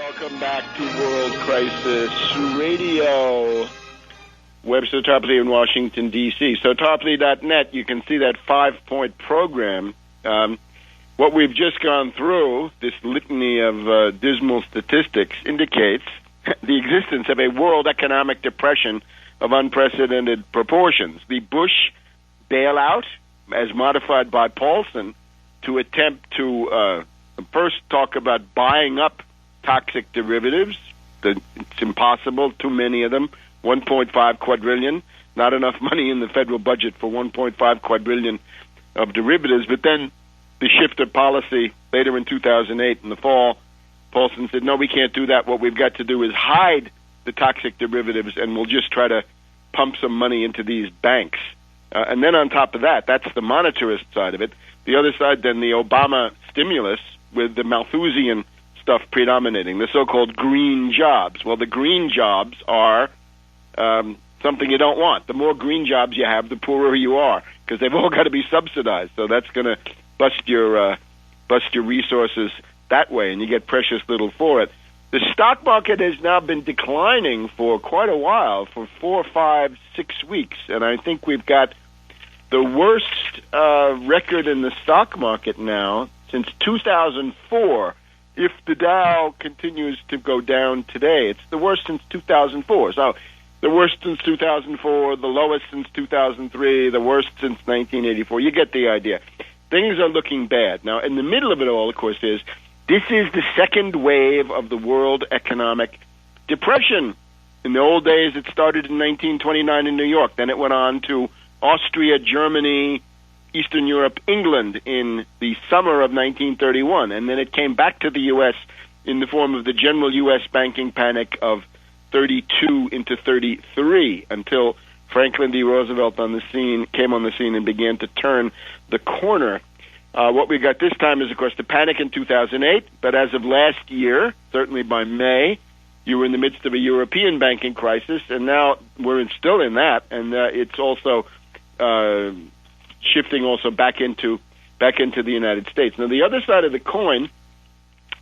Welcome back to World Crisis Radio. Webster, Tarpley in Washington, D.C. So Tarpley.net, you can see that 5-point program. What we've just gone through, this litany of dismal statistics, indicates the existence of a world economic depression of unprecedented proportions. The Bush bailout, as modified by Paulson, to attempt to first talk about buying up toxic derivatives. It's impossible, too many of them. 1.5 quadrillion, not enough money in the federal budget for 1.5 quadrillion of derivatives. But then the shift of policy later in 2008 in the fall, Paulson said, no, we can't do that. What we've got to do is hide the toxic derivatives, and we'll just try to pump some money into these banks. And then on top of that, that's the monetarist side of it. The other side, then, the Obama stimulus with the Malthusian stuff predominating, the so-called green jobs. Well, the green jobs are something you don't want. The more green jobs you have, the poorer you are, because they've all got to be subsidized. So that's going to bust your resources that way, and you get precious little for it. The stock market has now been declining for quite a while, for 4, 5, 6 weeks, and I think we've got the worst record in the stock market now since 2004. If the Dow continues to go down today, it's the worst since 2004. So the worst since 2004, the lowest since 2003, the worst since 1984. You get the idea. Things are looking bad. Now, in the middle of it all, of course, this is the second wave of the world economic depression. In the old days, it started in 1929 in New York. Then it went on to Austria, Germany, Eastern Europe, England in the summer of 1931. And then it came back to the U.S. in the form of the general U.S. banking panic of 32 into 33 until Franklin D. Roosevelt came on the scene and began to turn the corner. What we got this time is, of course, the panic in 2008. But as of last year, certainly by May, you were in the midst of a European banking crisis, and now we're still in that. And it's also shifting also back into the United States. Now, the other side of the coin,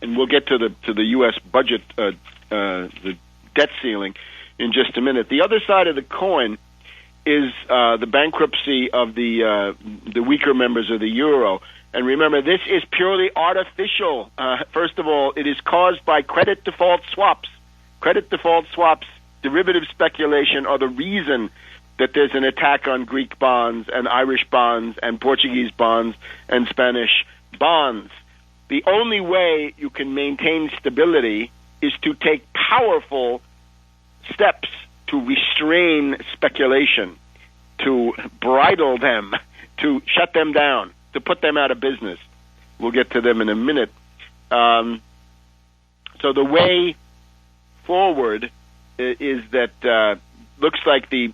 and we'll get to the U.S. budget, the debt ceiling, in just a minute. The other side of the coin is the bankruptcy of the weaker members of the euro. And remember, this is purely artificial. First of all, it is caused by credit default swaps. Credit default swaps, derivative speculation are the reason that there's an attack on Greek bonds and Irish bonds and Portuguese bonds and Spanish bonds. The only way you can maintain stability is to take powerful steps to restrain speculation, to bridle them, to shut them down, to put them out of business. We'll get to them in a minute. So the way forward is that looks like the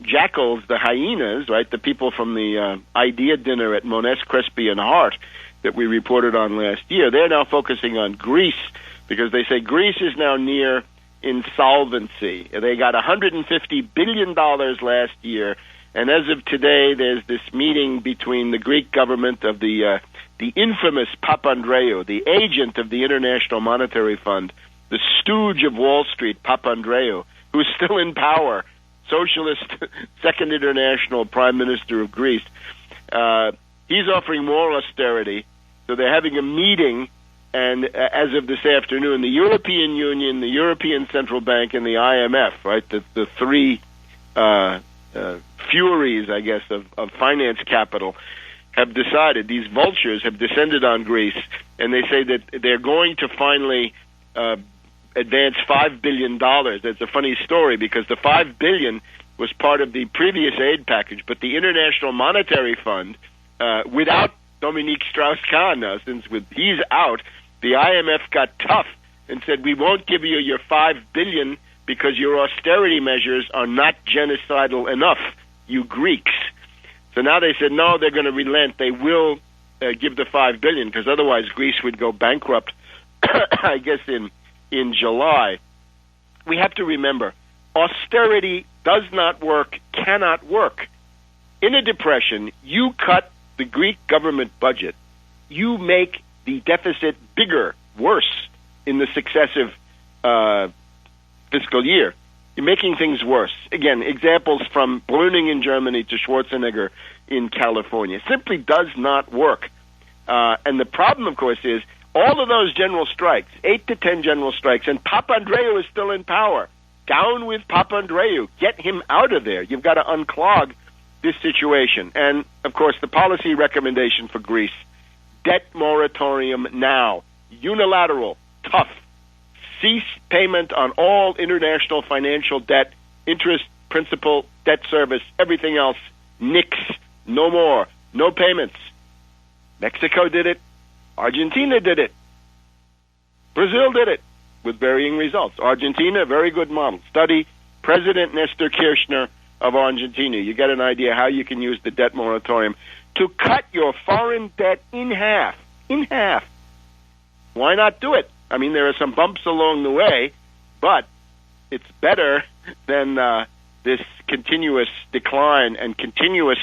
jackals, the hyenas, right, the people from the idea dinner at Moness, Crespi, and Hart that we reported on last year, they're now focusing on Greece because they say Greece is now near insolvency. They got $150 billion last year, and as of today, there's this meeting between the Greek government of the infamous Papandreou, the agent of the International Monetary Fund, the stooge of Wall Street, Papandreou, who's still in power, socialist, Second International Prime Minister of Greece. He's offering more austerity, so they're having a meeting, and as of this afternoon, the European Union, the European Central Bank, and the IMF, right, the three furies, I guess, of finance capital, have decided, these vultures have descended on Greece, and they say that they're going to finally advance $5 billion. That's a funny story because the $5 billion was part of the previous aid package, but the International Monetary Fund, without Dominique Strauss-Kahn now, since he's out, the IMF got tough and said, we won't give you your $5 billion because your austerity measures are not genocidal enough, you Greeks. So now they said, no, they're going to relent. They will give the $5 billion because otherwise Greece would go bankrupt, I guess, in July. We have to remember, austerity does not work, cannot work. In a depression, you cut the Greek government budget, you make the deficit bigger, worse in the successive fiscal year. You're making things worse. Again, examples from Brüning in Germany to Schwarzenegger in California. Simply does not work. And the problem, of course, is all of those general strikes, 8 to 10 general strikes, and Papandreou is still in power. Down with Papandreou. Get him out of there. You've got to unclog this situation. And, of course, the policy recommendation for Greece, debt moratorium now. Unilateral. Tough. Cease payment on all international financial debt, interest, principal, debt service, everything else. Nix. No more. No payments. Mexico did it. Argentina did it. Brazil did it with varying results. Argentina, very good model. Study President Nestor Kirchner of Argentina. You get an idea how you can use the debt moratorium to cut your foreign debt in half. In half. Why not do it? I mean, there are some bumps along the way, but it's better than this continuous decline and continuous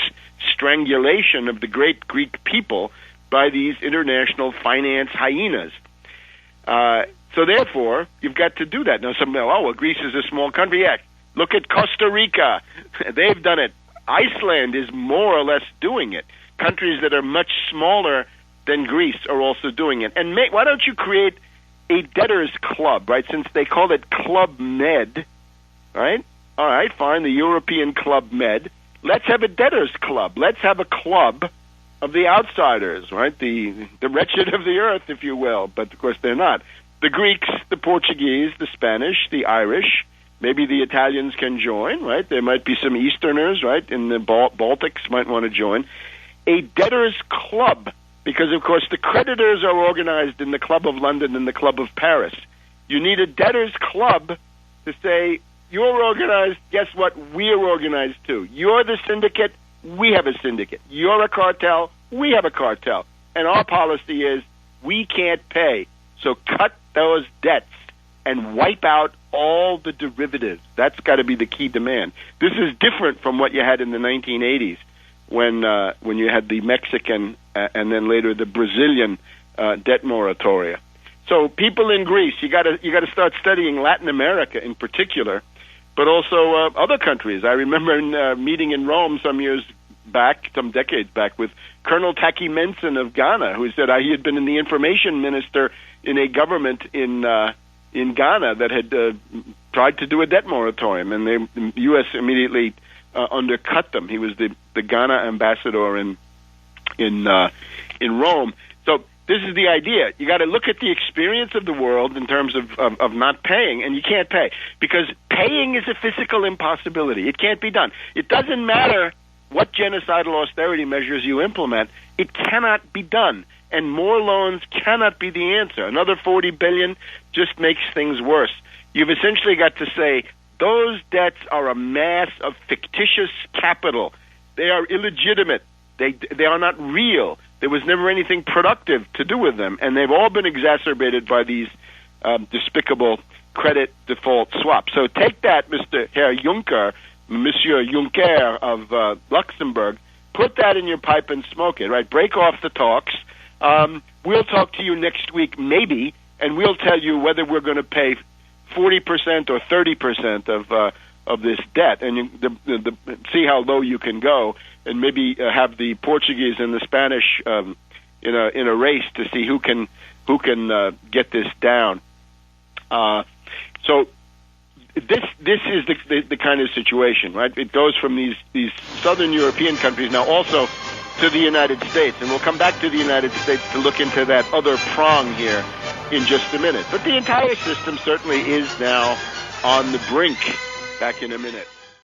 strangulation of the great Greek people by these international finance hyenas. So therefore, you've got to do that. Now, some Greece is a small country. Yeah, look at Costa Rica. They've done it. Iceland is more or less doing it. Countries that are much smaller than Greece are also doing it. And why don't you create a debtors club, right? Since they call it Club Med, right? All right, fine, the European Club Med. Let's have a debtors club. Let's have a club of the outsiders, right? The wretched of the earth, if you will. But, of course, they're not. The Greeks, the Portuguese, the Spanish, the Irish, maybe the Italians can join, right? There might be some Easterners, right, in the Baltics might want to join. A debtors club, because, of course, the creditors are organized in the Club of London and the Club of Paris. You need a debtors club to say, you're organized, guess what, we're organized too. You're the syndicate, we have a syndicate. You're a cartel, we have a cartel. And our policy is, we can't pay. So cut those debts and wipe out all the derivatives. That's got to be the key demand. This is different from what you had in the 1980s when you had the Mexican and then later the Brazilian debt moratoria. So people in Greece, you got to start studying Latin America in particular, but also other countries. I remember meeting in Rome some decades back, with Colonel Taki Menson of Ghana, who said he had been the information minister in a government in Ghana that had tried to do a debt moratorium, and the U.S. immediately undercut them. He was the Ghana ambassador in Rome. So this is the idea. You got to look at the experience of the world in terms of not paying, and you can't pay because paying is a physical impossibility. It can't be done. It doesn't matter what genocidal austerity measures you implement. It cannot be done, and more loans cannot be the answer. Another $40 billion just makes things worse. You've essentially got to say those debts are a mass of fictitious capital. They are illegitimate. They are not real. There was never anything productive to do with them, and they've all been exacerbated by these despicable credit default swaps. So take that, Monsieur Juncker of Luxembourg, put that in your pipe and smoke it, right? Break off the talks. We'll talk to you next week, maybe, and we'll tell you whether we're going to pay 40% or 30% of this debt, and see how low you can go, and maybe have the Portuguese and the Spanish in a race to see who can get this down. So this is the kind of situation, right? It goes from these southern European countries now also to the United States, and we'll come back to the United States to look into that other prong here in just a minute. But the entire system certainly is now on the brink. Back in a minute.